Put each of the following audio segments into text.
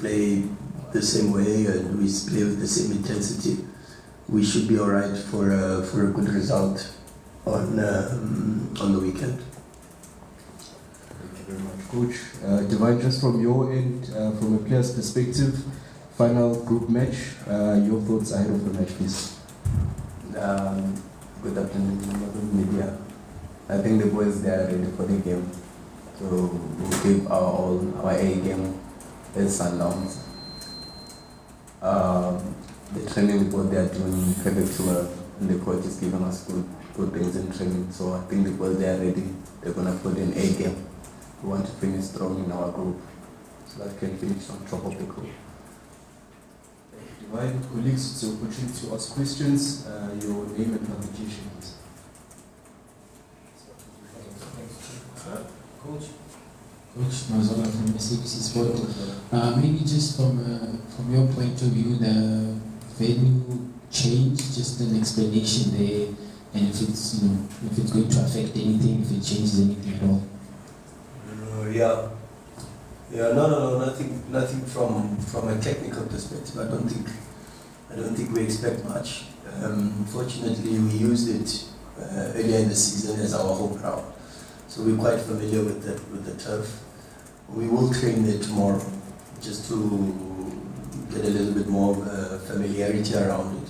play the same way and we play with the same intensity, we should be all right for a good result on the weekend. Thank you very much, Coach. Divine, just from your end, from a player's perspective, final group match, your thoughts ahead of the match, please. Good afternoon, media. I think the boys, they are ready for the game. So we'll give our all, our A game as Sundowns. The training report, they are doing perfectly well, and the coach is giving us good things in training. So I think the boys, they are ready. They're going to put in A game. We want to finish strong in our group so that we can finish on top of the group. Divine, colleagues, it's your opportunity to ask questions. Your name and publication, please. Coach Mazola from SABC Sport. Maybe just from your point of view, the venue change, just an explanation there, and if it's going to affect anything, if it changes anything at all. No, nothing from a technical perspective. I don't think we expect much. Fortunately, we used it earlier in the season as our home ground. So we're quite familiar with the turf. We will train there tomorrow just to get a little bit more familiarity around it.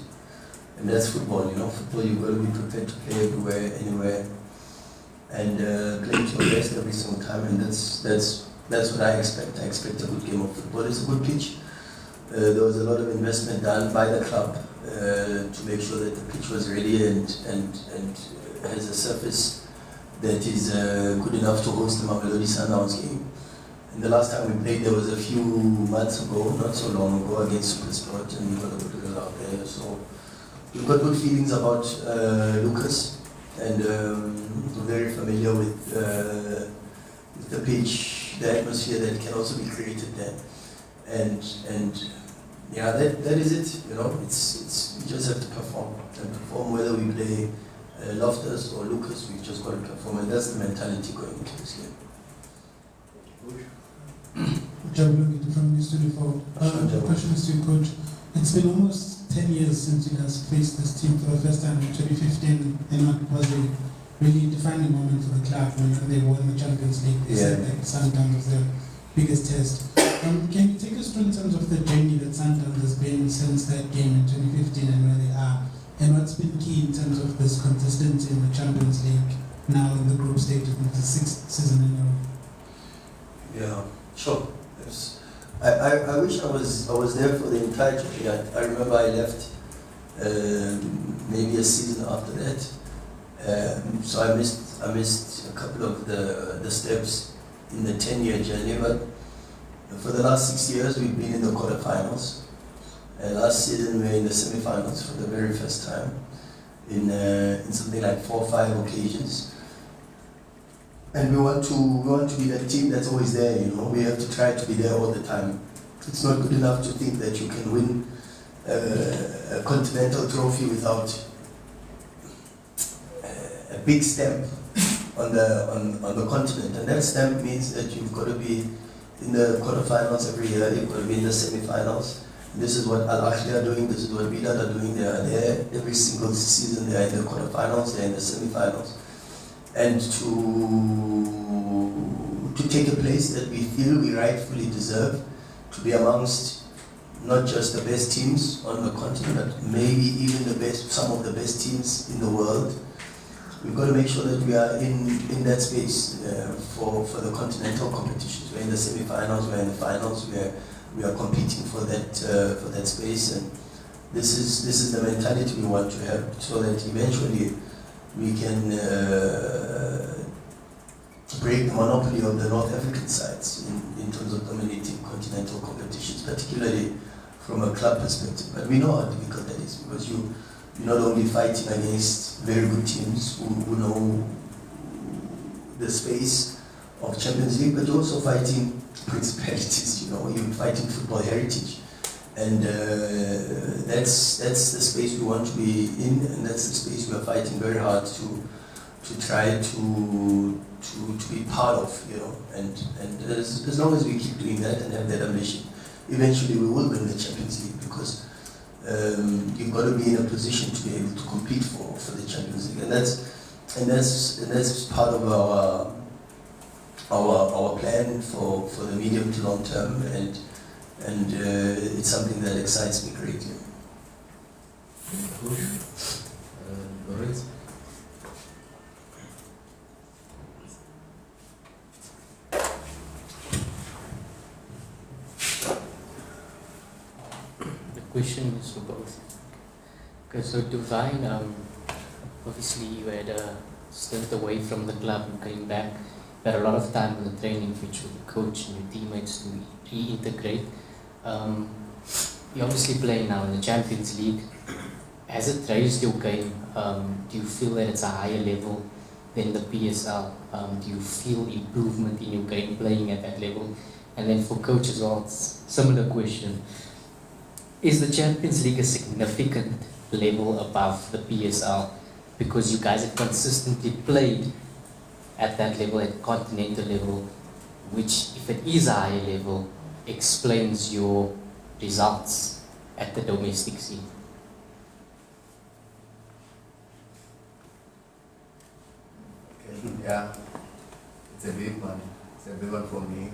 And that's football, Football, you've got to be prepared to play everywhere, anywhere, and play to your best every single time. And that's what I expect. I expect a good game of football. It's a good pitch. There was a lot of investment done by the club to make sure that the pitch was ready and has a surface that is good enough to host the Mamelodi Sundowns game. And the last time we played, there was a few months ago, not so long ago, against Supersport, and we got a good result there. So we've got good feelings about Lucas, and we're very familiar with the pitch, the atmosphere that can also be created there. And yeah, that is it. It's we just have to perform whether we play Loftus or Lucas. We've just got to perform, and that's the mentality going into this game. From News 24. Question is to you, Coach. It's been almost 10 years since you guys faced this team for the first time in 2015, and what was a really defining moment for the club when they won the Champions League. They said that Sundowns was their biggest test. Can you take us through in terms of the journey that Sundowns has been since that game in 2015 and where they are? And what's been key in terms of this consistency in the Champions League now in the group stage of the 6th season in a row? Yeah, sure. Yes. I wish I was there for the entire journey. I remember I left maybe a season after that. So I missed a couple of the steps in the 10-year journey. But for the last 6 years, we've been in the quarterfinals. Last season we were in the semi-finals for the very first time in something like 4 or 5 occasions. And we want to be that team that's always there. We have to try to be there all the time. It's not good enough to think that you can win a continental trophy without a big stamp on the continent, and that stamp means that you've got to be in the quarterfinals every year. You've got to be in the semi-finals. This is what Al Ahly are doing, this is what Wydad are doing. They are there every single season. They are in the quarterfinals, they are in the semi-finals. And to take a place that we feel we rightfully deserve, to be amongst not just the best teams on the continent, but maybe even some of the best teams in the world. We've got to make sure that we are in that space for the continental competitions. We're in the semi-finals, we're in the finals, we are competing for that space, and this is the mentality we want to have, so that eventually we can break the monopoly of the North African sides in terms of dominating continental competitions, particularly from a club perspective. But we know how difficult that is, because you're not only fighting against very good teams who know the space of Champions League, but you're also fighting principalities. You're fighting football heritage, and that's the space we want to be in, and that's the space we are fighting very hard to try to be part of. And as long as we keep doing that and have that ambition, eventually we will win the Champions League, because you've got to be in a position to be able to compete for the Champions League, and that's part of our plan for the medium to long term, and it's something that excites me greatly. Lorenz? The question is for both. Okay, so Divine, obviously you had a stint away from the club and came back. You had a lot of time on the training pitch with the coach and your teammates to reintegrate. You're obviously playing now in the Champions League. Has it raised your game? Do you feel that it's a higher level than the PSL? Do you feel improvement in your game playing at that level? And then for coach as well, similar question. Is the Champions League a significant level above the PSL? Because you guys have consistently played at that level, at continental level, which, if it is a higher level, explains your results at the domestic scene. Yeah, it's a big one. It's a big one for me.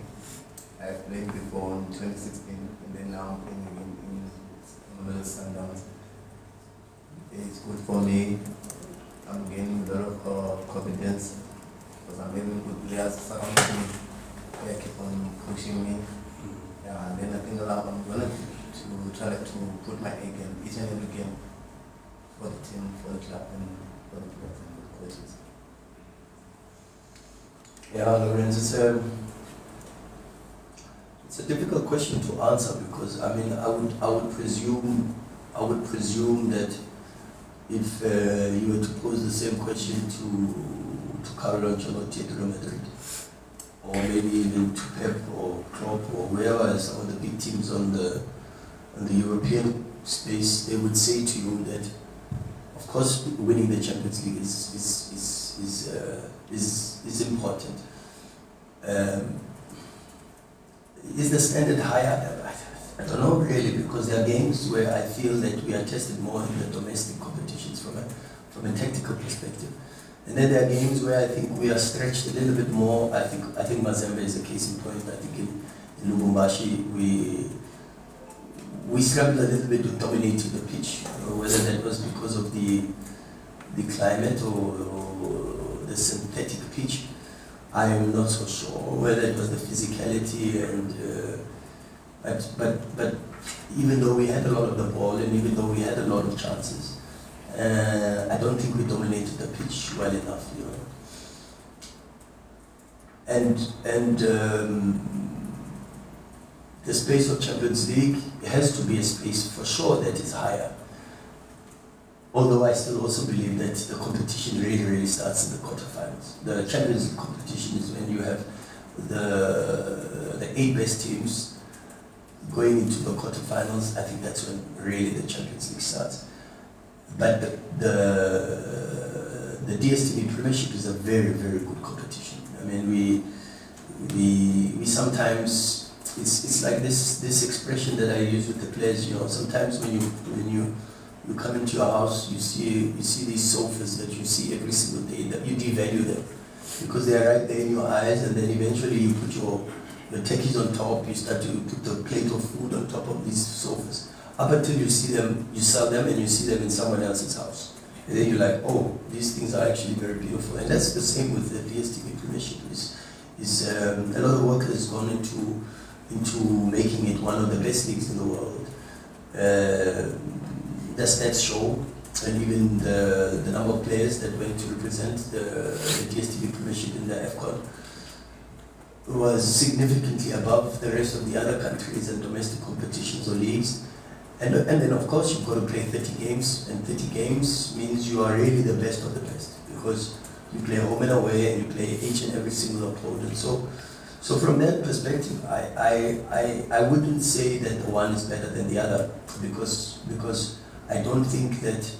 I've played before in 2016, and then now I'm playing in Mamelodi Sundowns. It's good for me. I'm gaining a lot of confidence because I'm having good players around me. They keep on pushing me. Yeah, and then I think I'm going to try to put my A game, each and every game, for the team, for the club, and for the players and the coaches. Yeah, Lorenz, it's a difficult question to answer, because I mean I would presume that if you were to pose the same question to Carlo Ancelotti at Real Madrid, or maybe even to Pep or Klopp or wherever, some of the big teams on the European space, they would say to you that, of course, winning the Champions League is important. Is the standard higher? I don't know really, because there are games where I feel that we are tested more in the domestic competitions from a tactical perspective, and then there are games where I think we are stretched a little bit more. I think Mazembe is a case in point. I think in Lubumbashi we struggled a little bit to dominate the pitch, whether that was because of the climate or the synthetic pitch. I am not so sure whether it was the physicality, but even though we had a lot of the ball and even though we had a lot of chances, I don't think we dominated the pitch well enough, you know. And the space of Champions League has to be a space for sure that is higher. Although I still also believe that the competition really starts in the quarterfinals. The Champions League competition is when you have the 8 best teams going into the quarterfinals. I think that's when really the Champions League starts. But the DStv Premiership is a very good competition. I mean, we sometimes, it's like this expression that I use with the players. You know, sometimes when you come into your house, you see these sofas that you see every single day, that you devalue them because they are right there in your eyes, and then eventually you put your techies on top, you start to put the plate of food on top of these sofas. Up until you see them, you sell them and you see them in someone else's house. And then you're like, oh, these things are actually very beautiful. And that's the same with the DStv Premiership. A lot of work has gone into making it one of the best leagues in the world. The stats show, and even the number of players that went to represent the DStv Premiership in the AFCON was significantly above the rest of the other countries and domestic competitions or leagues. And then of course you've got to play 30 games, and 30 games means you are really the best of the best, because you play home and away and you play each and every single opponent. So from that perspective, I wouldn't say that the one is better than the other, because I don't think that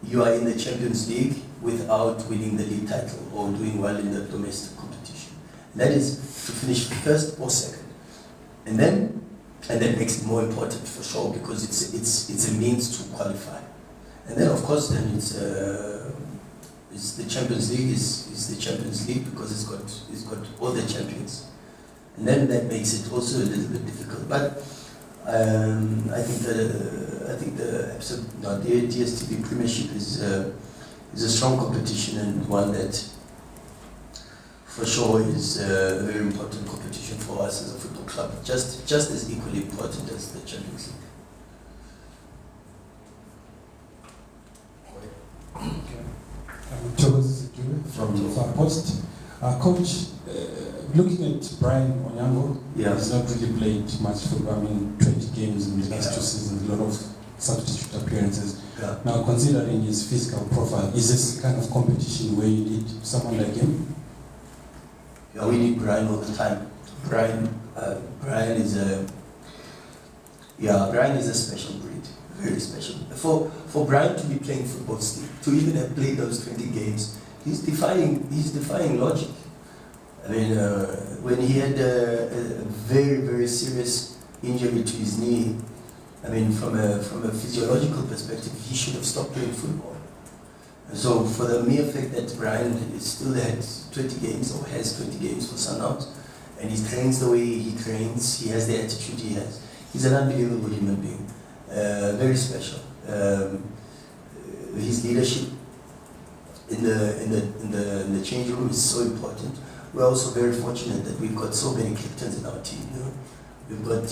you are in the Champions League without winning the league title or doing well in the domestic competition. That is to finish first or second. And then And that makes it more important for sure, because it's a means to qualify. And then of course then it's the Champions League is the Champions League, because it's got all the champions. And then that makes it also a little bit difficult. But I think the DSTV Premiership is a strong competition, and one that for sure is a very important competition for us as a football club, just as equally important as the Champions League. Thomas from Far Post. Coach, looking at Brian Onyango, Yeah. he's not really played much football. I mean, 20 games in the last 2 seasons, a lot of substitute appearances. Yeah. Now, considering his physical profile, is this kind of competition where you need someone like him? Yeah, we need Brian all the time. Brian is a special breed, very special. For Brian to be playing football still, to even have played those 20 games, he's defying logic. I mean, when he had a very, very serious injury to his knee, I mean, from a physiological perspective, he should have stopped playing football. And so for the mere fact that Brian still had 20 games or has 20 games for Sundowns, and he trains the way he trains, he has the attitude he has, he's an unbelievable human being, very special. His leadership in the change room is so important. We're also very fortunate that we've got so many captains in our team. You know? We've got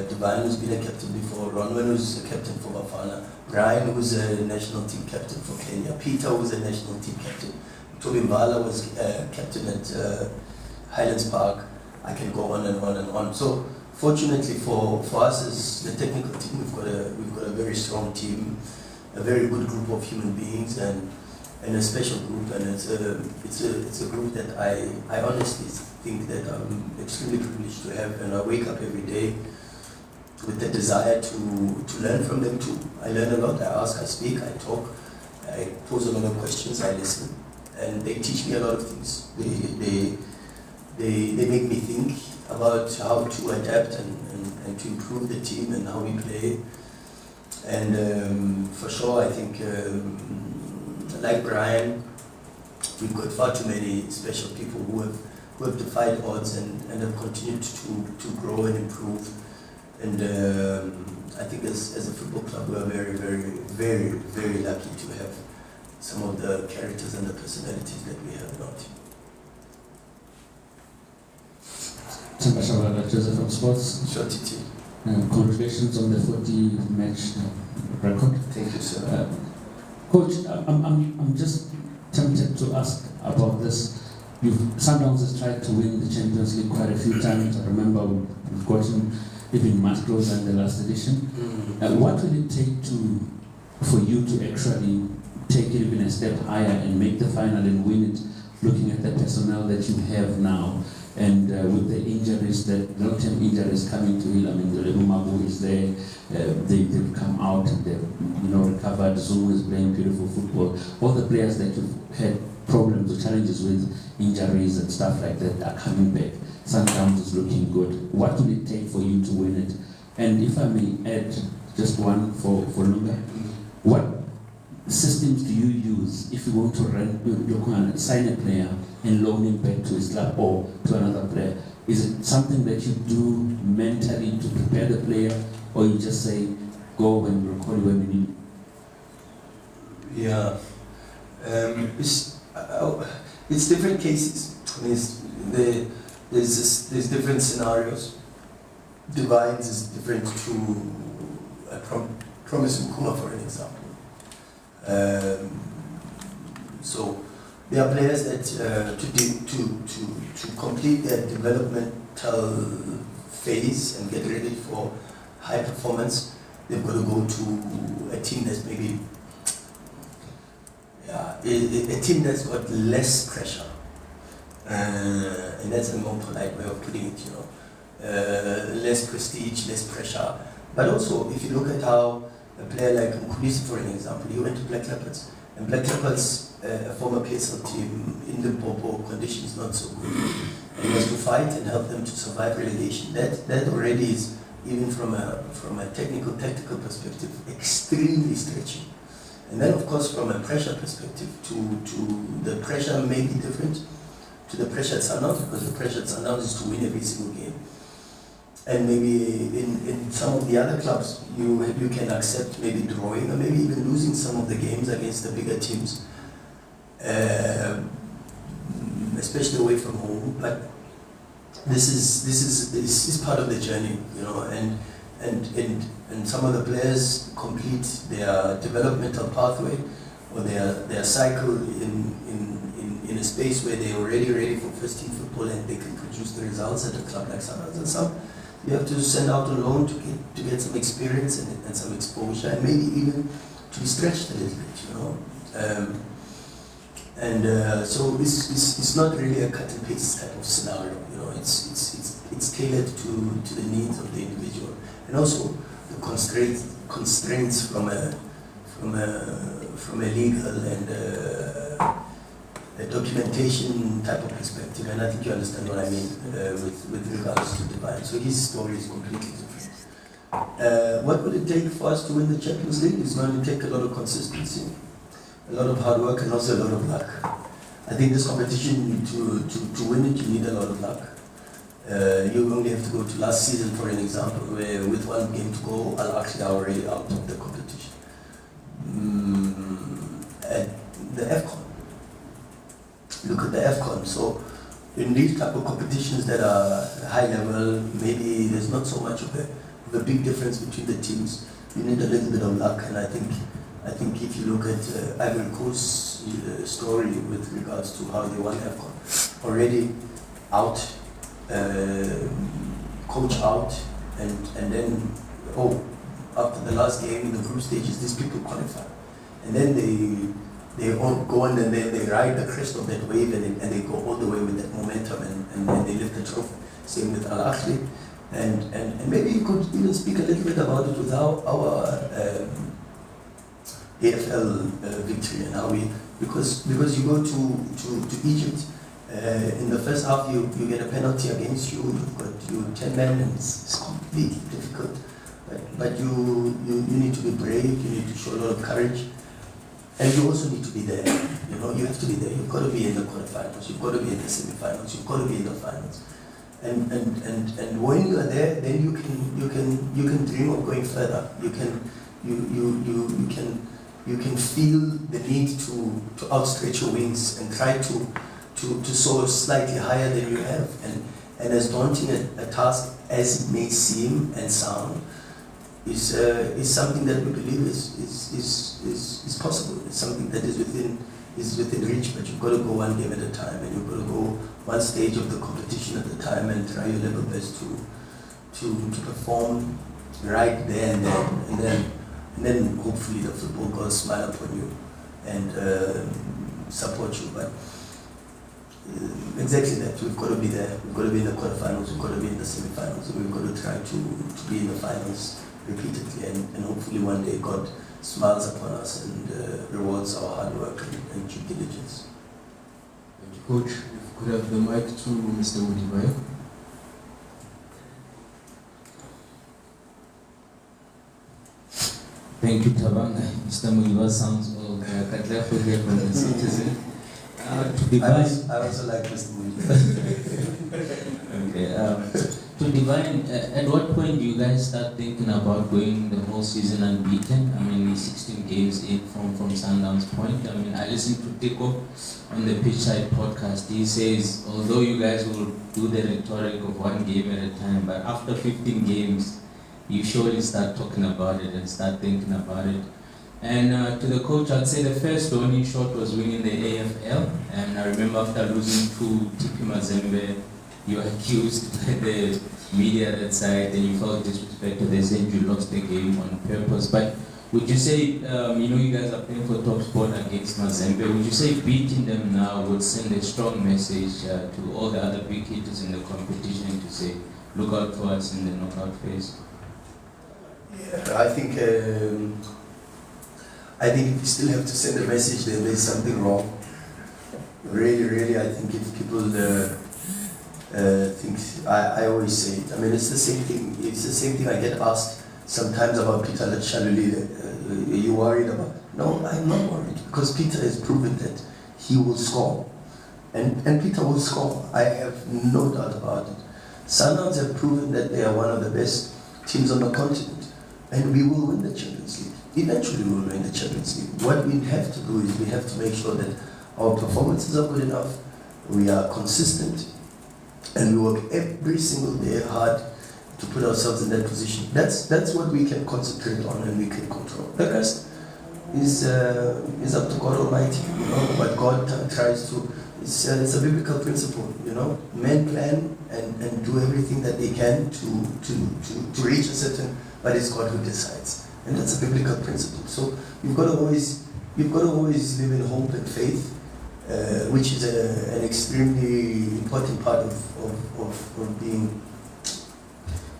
Divine, who's been a captain before, Ronwen, who's a captain for Bafana, Brian, who's a national team captain for Kenya, Peter, who's a national team captain, Toby Mbala was captain at Highlands Park. I can go on and on and on. So fortunately for us as the technical team, we've got a very strong team, a very good group of human beings, and a special group, and it's a group that I honestly think that I'm extremely privileged to have, and I wake up every day with the desire to learn from them too. I learn a lot. I ask, I speak, I talk, I pose a lot of questions, I listen, and they teach me a lot of things. They make me think about how to adapt and to improve the team and how we play. And for sure, I think like Brian, we've got far too many special people who have defied odds and have continued to grow and improve. And I think as a football club, we are very, very, very, very lucky to have some of the characters and the personalities that we have in our team. Joseph from Sports. Short TT. Congratulations on the 40-match record. Thank you, sir. Coach, I'm just tempted to ask about this. Sundowns has tried to win the Champions League quite a few times. I remember we've gotten even much closer in the last edition. What will it take for you to actually take it even a step higher and make the final and win it, looking at the personnel that you have now? And with the injuries, the long-term injuries coming to him, I mean, the Mabu is there, they've come out, they've recovered, Zulu is playing beautiful football. All the players that you've had problems or challenges with, injuries and stuff like that, are coming back. Sundowns is looking good. What will it take for you to win it? And if I may add just one for Lunga, what systems do you use if you want to sign a player and loan him back to his club or to another player? Is it something that you do mentally to prepare the player, or you just say, go and we'll call you when we need you? Yeah. It's different cases. There's different scenarios. Divines is different to Promise Nkuma, for an example. So there are players that to complete their developmental phase and get ready for high performance, they've got to go to a team that's maybe a team that's got less pressure, and that's a more polite way of putting it. Less prestige, less pressure. But also, if you look at how a player like Mkhulisi, for an example, he went to Black Leopards, and Black Leopards, a former PSL team in the Limpopo, conditions not so good, and he has to fight and help them to survive relegation. That already is even from a technical, tactical perspective, extremely stretching. And then, of course, from a pressure perspective, to the pressure may be different to the pressure at Sundowns, because the pressure at Sundowns is to win every single game. And maybe in some of the other clubs, you can accept maybe drawing or maybe even losing some of the games against the bigger teams, especially away from home. But this is part of the journey, you know, and some of the players complete their developmental pathway or their cycle in a space where they're already ready for first team football and they can produce the results at a club like Sundowns. And some you have to send out on loan to get some experience and some exposure, and maybe even to be stretched a little bit, you know. So it's not really a cut and paste type of scenario, you know. It's tailored to the needs of the individual, and also the constraints from a legal and a documentation type of perspective, and I think you understand what I mean with regards to Divine. So his story is completely different. What would it take for us to win the Champions League? It's going to take a lot of consistency, a lot of hard work, and also a lot of luck. I think this competition, to win it, you need a lot of luck. You only have to go to last season, for an example, where with one game to go, Al-Ahly are already out of the competition. At the AFCON. Look at the AFCON. So in these type of competitions that are high level, maybe there's not so much of a big difference between the teams. You need a little bit of luck, and I think if you look at Ivory Coast's story with regards to how they won AFCON, already out, coach out, and then after the last game in the group stages, these people qualify, and then they all go on and they ride the crest of that wave, and they go all the way with that momentum, and they lift the trophy. Same with Al-Ahly, and maybe you could even speak a little bit about it with our AFL victory, and how we, because you go to Egypt, in the first half you get a penalty against you, you've got 10 men, and it's completely difficult, but you need to be brave, you need to show a lot of courage. And you also need to be there. You know, you have to be there. You've got to be in the quarterfinals. You've got to be in the semi-finals. You've got to be in the finals. And when you are there, then you can dream of going further. You can feel the need to outstretch your wings and try to soar slightly higher than you have. And as daunting a task as it may seem and sound, is something that we believe is possible. It's something that is within reach, but you've got to go one game at a time, and you've got to go one stage of the competition at a time, and try your level best to perform right there and then hopefully the football gods smile upon you and support you. But exactly that, we've got to be there. We've got to be in the quarterfinals. We've got to be in the semi-finals. So we've got to try to be in the finals repeatedly, and hopefully one day God smiles upon us and rewards our hard work and due diligence. Thank you, Coach. If we could have the mic to Mr. Mudibai. Thank you, Tabanga. Mr. Mudibai sounds old. I'd love to hear from the citizen. I also like Mr. Mudibai. Okay. To Divine, at what point do you guys start thinking about going the whole season unbeaten? I mean, 16 games in from Sundowns' point. I mean, I listened to Tiko on the Pitchside podcast. He says, although you guys will do the rhetoric of one game at a time, but after 15 games, you surely start talking about it and start thinking about it. And to the coach, I'd say the first only shot was winning the AFL. And I remember after losing to TP Mazembe, you were accused by the media that side, and you felt disrespected. They said you lost the game on purpose. But would you say, you guys are playing for top spot against Mazembe, would you say beating them now would send a strong message to all the other big hitters in the competition to say, look out for us in the knockout phase? Yeah, I think if you still have to send a message, then there's something wrong. Really, I think if people I always say it. I mean, it's the same thing. It's the same thing I get asked sometimes about Peter Lechaluli. Are you worried about? No, I'm not worried, because Peter has proven that he will score, and Peter will score. I have no doubt about it. Sundowns have proven that they are one of the best teams on the continent, and we will win the Champions League. Eventually, we will win the Champions League. What we have to do is we have to make sure that our performances are good enough, we are consistent, and we work every single day hard to put ourselves in that position. That's what we can concentrate on and we can control. The rest is up to God Almighty. You know, what God tries to. It's a biblical principle. You know, men plan and do everything that they can to reach a certain, but it's God who decides, and that's a biblical principle. So you've got to always live in hope and faith, which is an extremely important part of being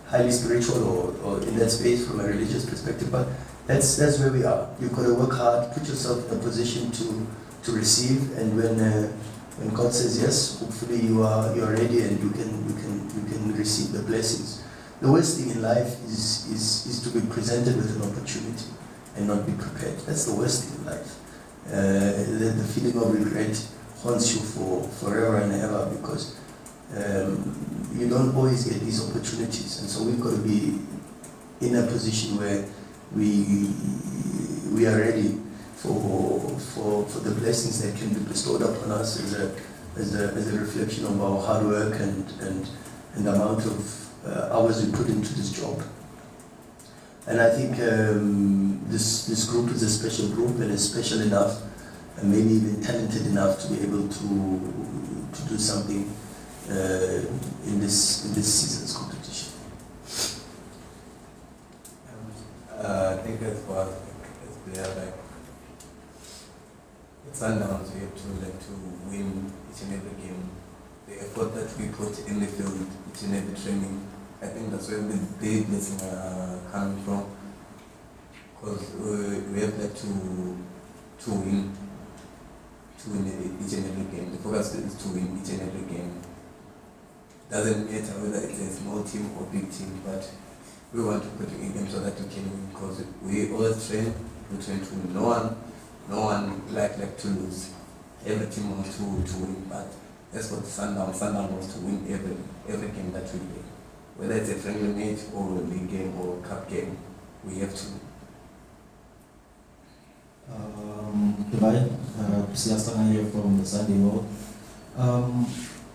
highly spiritual or in that space from a religious perspective. But that's where we are. You've got to work hard, put yourself in a position to receive, and when God says yes, hopefully you are ready and you can receive the blessings. The worst thing in life is to be presented with an opportunity and not be prepared. That's the worst thing in life. The feeling of regret haunts you for forever and ever, because you don't always get these opportunities, and so we've got to be in a position where we are ready for the blessings that can be bestowed upon us as a reflection of our hard work and the amount of hours we put into this job. And I think this group is a special group, and is special enough, and maybe even talented enough to be able to do something in this season's competition. I think as far as they are like Sundowns, we have to win each and every game. The effort that we put in the field, each and every training, I think that's where the big blessing are coming from. Because we have to win each and every game. The focus is to win each and every game. Doesn't matter whether it's a small team or big team, but we want to put in game so that we can win. Because we always train to win. No one like to lose. Every team wants to win, but as for the Sundowns wants to win every game that we play. Whether it's a friendly match or a league game or a cup game, we have to. Goodbye, Siastana here from the Sunday World.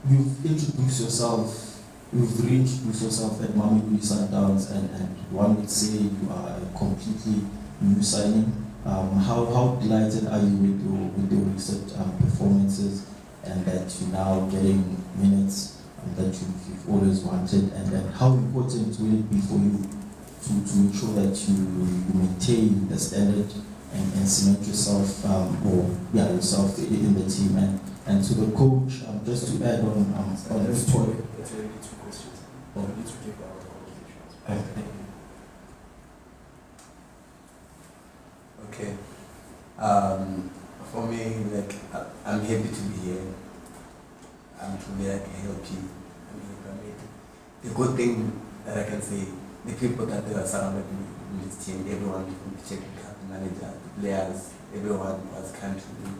You've introduced yourself, you've reintroduced yourself at Mamelodi Sundowns, and one would say you are a completely new signing. How delighted are you with your recent performances, and that you're now getting minutes that you've always wanted, and then how important will it be for you to make sure that you maintain the standard and cement yourself yourself in the team, and to the coach, just to add on It's already two questions. We need to give our conversations. Okay. For me, I'm happy to be here. I'm to be happy. The good thing that I can say, the people that they are surrounded in this team, everyone, the technical manager, the players, everyone was kind to me.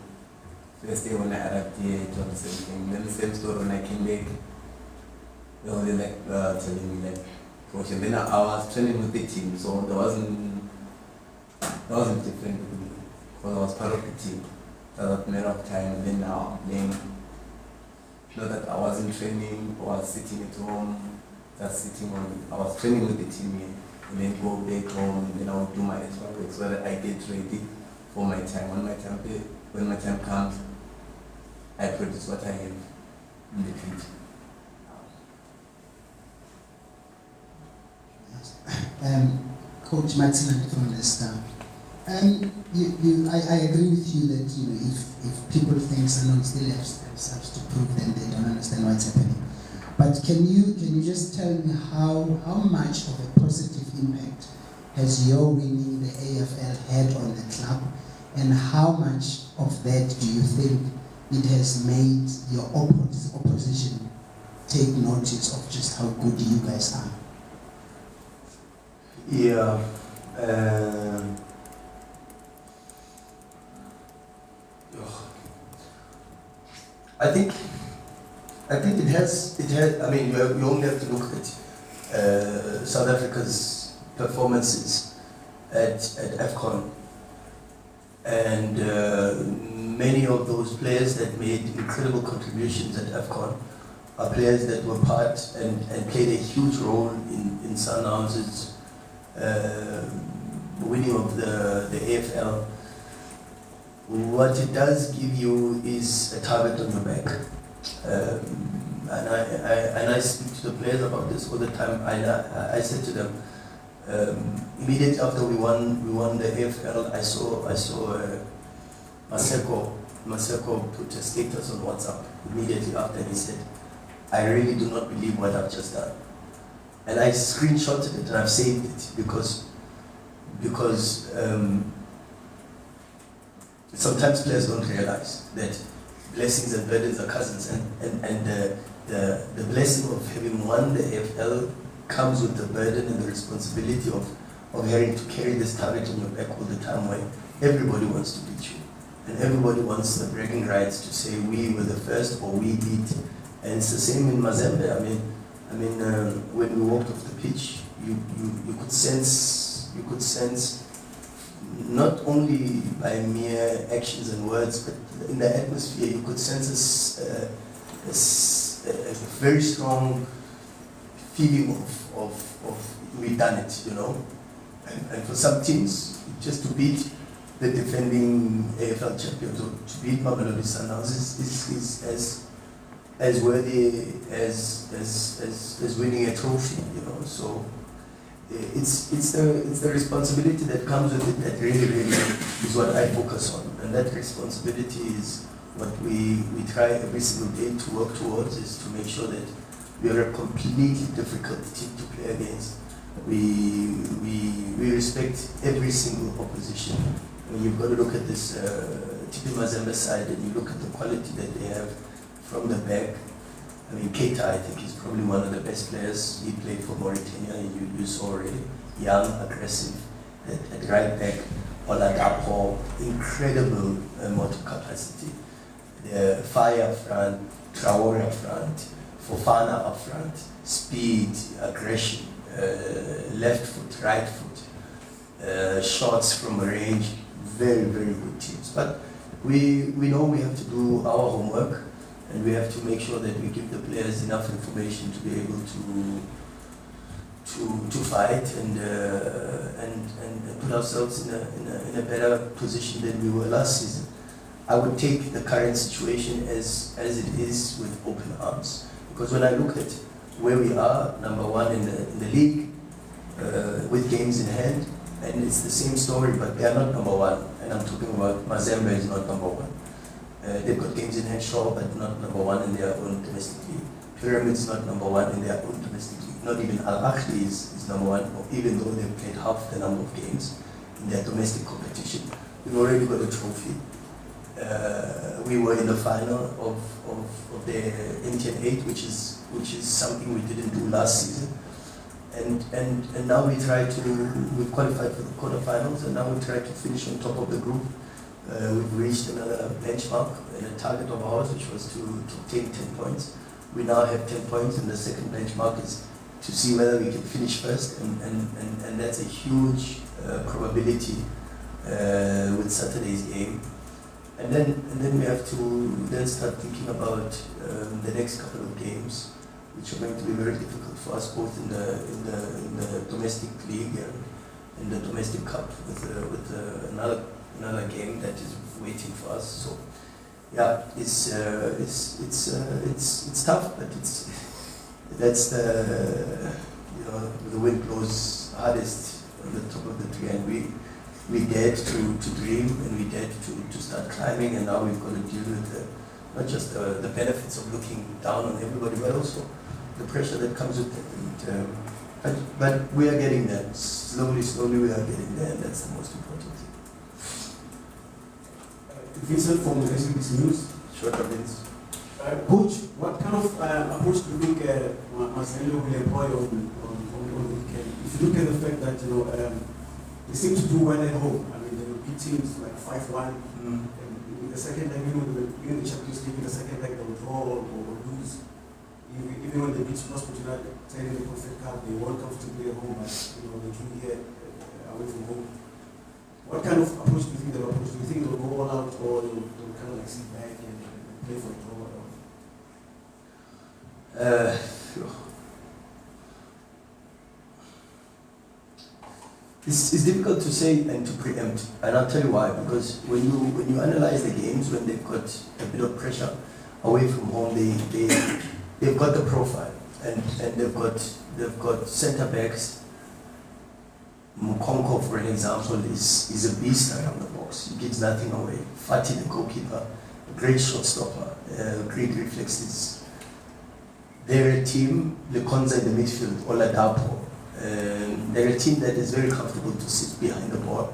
First day when I arrived here, it was the same thing. Then the same story when I came back, they were telling me coach. And then I was training with the team, so there wasn't different with me, because I was part of the team. That was a matter of time, and then now I'm playing. Not that I wasn't training or I was sitting at home, I was training with the team here, and then go back home, and then I would do my extra work so that I get ready for my time. When my time comes, I produce what I have in the pitch. Coach Martin from the staff. I agree with you that if people think Sundowns still have to prove, then they don't understand what's happening. But can you just tell me how much of a positive impact has your winning the AFL had on the club, and how much of that do you think it has made your opposition take notice of just how good you guys are? Yeah. I think it has. I mean, you only have to look at South Africa's performances at AFCON, and many of those players that made incredible contributions at AFCON are players that were part and played a huge role in Sundowns' winning of the AFL. What it does give you is a target on your back. And I speak to the players about this all the time. I said to them, immediately after we won the AFL, I saw Maseko put a status on WhatsApp immediately after. He said, "I really do not believe what I've just done," and I screenshotted it and I've saved it because sometimes players don't realize that blessings and burdens are cousins, and the blessing of having won the AFL comes with the burden and the responsibility of having to carry this target on your back all the time, where everybody wants to beat you and everybody wants the bragging rights to say we were the first or we beat. And it's the same in Mazembe. I mean when we walked off the pitch, you could sense not only by mere actions and words, but in the atmosphere, you could sense a very strong feeling of we've done it, you know. And for some teams, just to beat the defending AFL champions or to beat Mamelodi Sundowns is as worthy as winning a trophy, you know. So it's the responsibility that comes with it that really is what I focus on, and that responsibility is what we try every single day to work towards, is to make sure that we are a completely difficult team to play against. We respect every single opposition. I mean, you've got to look at this TP Mazembe side, and you look at the quality that they have from the back. I mean, Keita, I think, is probably one of the best players. He played for Mauritania, you saw already. Young, aggressive, at right back. Oladapo, incredible motor capacity. The fire up front, Traore up front, Fofana up front, speed, aggression, left foot, right foot, shots from range, very, very good teams. But we know we have to do our homework, and we have to make sure that we give the players enough information to be able to fight and put ourselves in a better position than we were last season. I would take the current situation as it is with open arms, because when I look at where we are, number one in the league, with games in hand, and it's the same story, but they are not number one. And I'm talking about Mazembe is not number one. They've got games in hand, sure, but not number one in their own domestic league. Pyramid's not number one in their own domestic league. Not even Al-Ahli is number one, even though they've played half the number of games in their domestic competition. We've already got a trophy. We were in the final of the NTN 8, which is something we didn't do last season. And now we've qualified for the quarterfinals, and now we try to finish on top of the group. We've reached another benchmark and a target of ours, which was to obtain 10 points. We now have 10 points, and the second benchmark is to see whether we can finish first, and that's a huge probability with Saturday's game. And then we have to then start thinking about the next couple of games, which are going to be very difficult for us, both in the domestic league and in the domestic cup, with another game that is waiting for us. So yeah, it's tough, but that's the wind blows hardest on the top of the tree, and we dared to dream, and we dared to start climbing, and now we've got to deal with not just the benefits of looking down on everybody, but also the pressure that comes with it. But we are getting there. Slowly we are getting there, and that's the most important thing. Vincent from SBS News. Short Vince. Coach, what kind of approach do you think Mazembe will employ on the weekend? If you look at the fact that they seem to do well at home. I mean, they will beat teams like 5-1. In the second leg, even the Champions League, in the second leg, they will draw or lose. Even when they beat Moscow United, telling the Perfect Cup, they won comfortably at home, but they drew here away from home. What kind of approach do you think they'll approach? Do you think they'll go all out, or they'll kind of like sit back and play for a draw? It's difficult to say and to preempt, and I'll tell you why. Because when you analyze the games, when they've got a bit of pressure away from home, they've got the profile, and they've got centre backs. Mukonko, for an example, is a beast around the box. He gives nothing away. Fati, the goalkeeper, a great shot stopper, great reflexes. They're a team, Lekonza in the midfield, Oladapo. They're a team that is very comfortable to sit behind the ball.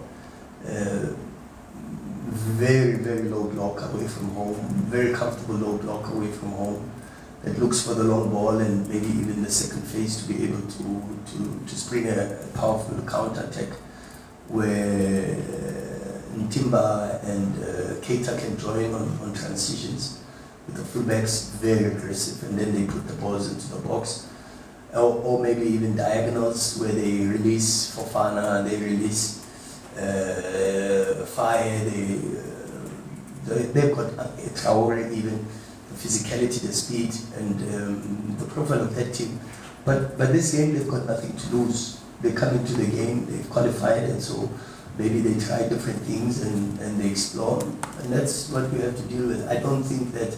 Very, very low block away from home. Very comfortable low block away from home. That looks for the long ball and maybe even the second phase to be able to spring a powerful counter-attack where Ntimba and Keita can join on transitions. With the fullbacks very aggressive, and then they put the balls into the box, or maybe even diagonals where they release Fofana, they release Fire, they've got a Traore, even the physicality, the speed, and the profile of that team. But this game they've got nothing to lose. They come into the game, they've qualified, and so maybe they try different things and they explore, and that's what we have to deal with. I don't think that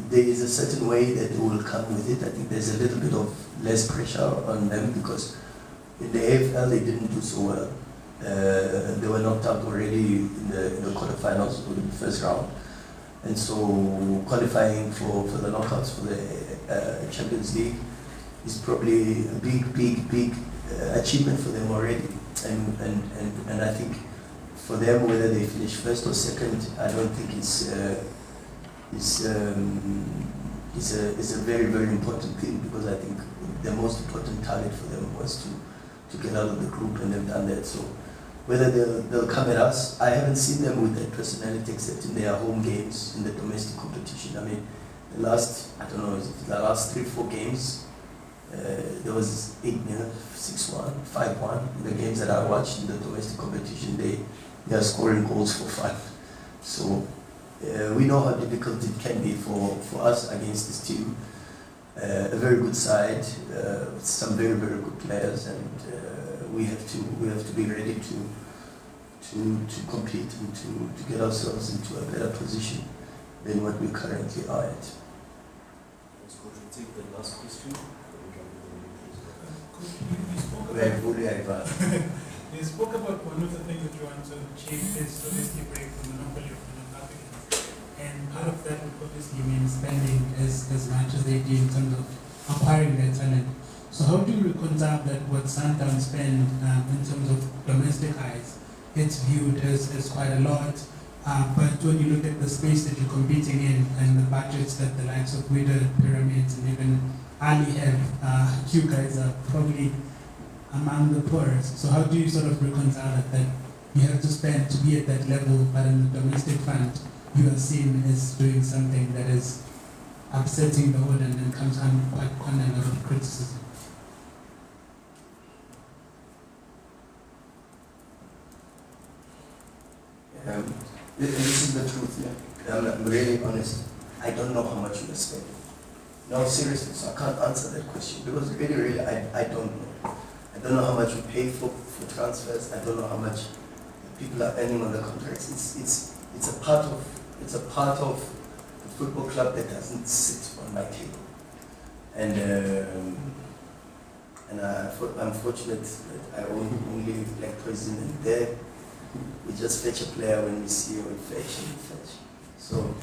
there is a certain way that they will come with it. I think there's a little bit of less pressure on them because in the AFL they didn't do so well. They were knocked out already in the quarterfinals or the first round. And so qualifying for the knockouts for the Champions League is probably a big achievement for them already. And I think for them, whether they finish first or second, I don't think it's a very, very important thing, because I think the most important target for them was to get out of the group, and they've done that. So whether they'll come at us, I haven't seen them with that personality except in their home games in the domestic competition. I mean, the last 3-4 games, there was 8-0, 6-1, 5-1. In the games that I watched in the domestic competition, they are scoring goals for fun. So we know how difficult it can be for us against this team. A very good side, with some very, very good players, and we have to be ready to compete and to get ourselves into a better position than what we currently are at. Let's go to take the last question. You spoke about one of the things that you want to achieve is obviously break the monopoly of the North Africans. And part of that would obviously mean spending as much as they do in terms of acquiring their talent. So how do you reconcile that what Sundowns spend in terms of domestic highs, it's viewed as quite a lot, but when you look at the space that you're competing in and the budgets that the likes of Wydad, Pyramids, and even Ali have, you guys are probably among the poorest. So how do you sort of reconcile that you have to spend to be at that level, but in the domestic fund you are seen as doing something that is upsetting the audience and comes under quite a lot of criticism? This is the truth, yeah. I'm really honest. I don't know how much you are spending. No, seriously, so I can't answer that question because really, I don't know. I don't know how much you pay for transfers. I don't know how much people are earning on the contracts. It's a part of the football club that doesn't sit on my table. And I'm fortunate that I only like president there. We just fetch a player when we see him, we fetch. So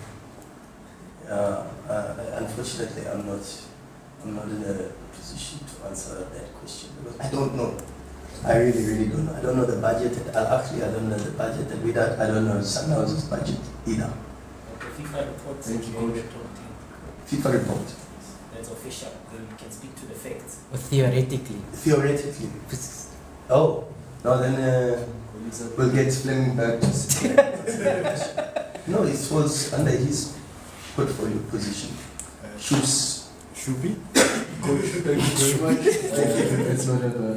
unfortunately, I'm not in a position to answer that question because I don't know. I really don't know. I don't know the budget at Al Ahly. I don't know the budget at Wydad. I don't know Sundowns' budget either. The FIFA reports that you are the top team. FIFA report. That's official. Then you can speak to the facts. Or theoretically. Theoretically. Oh, no, then we'll get Fleming back to sit. No, it was under his portfolio position. Shubi? Coach, thank you very much.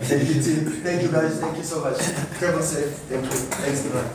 Thank you, team. Thank you, guys. Thank you so much. Travel safe. Thank you. Thanks, man.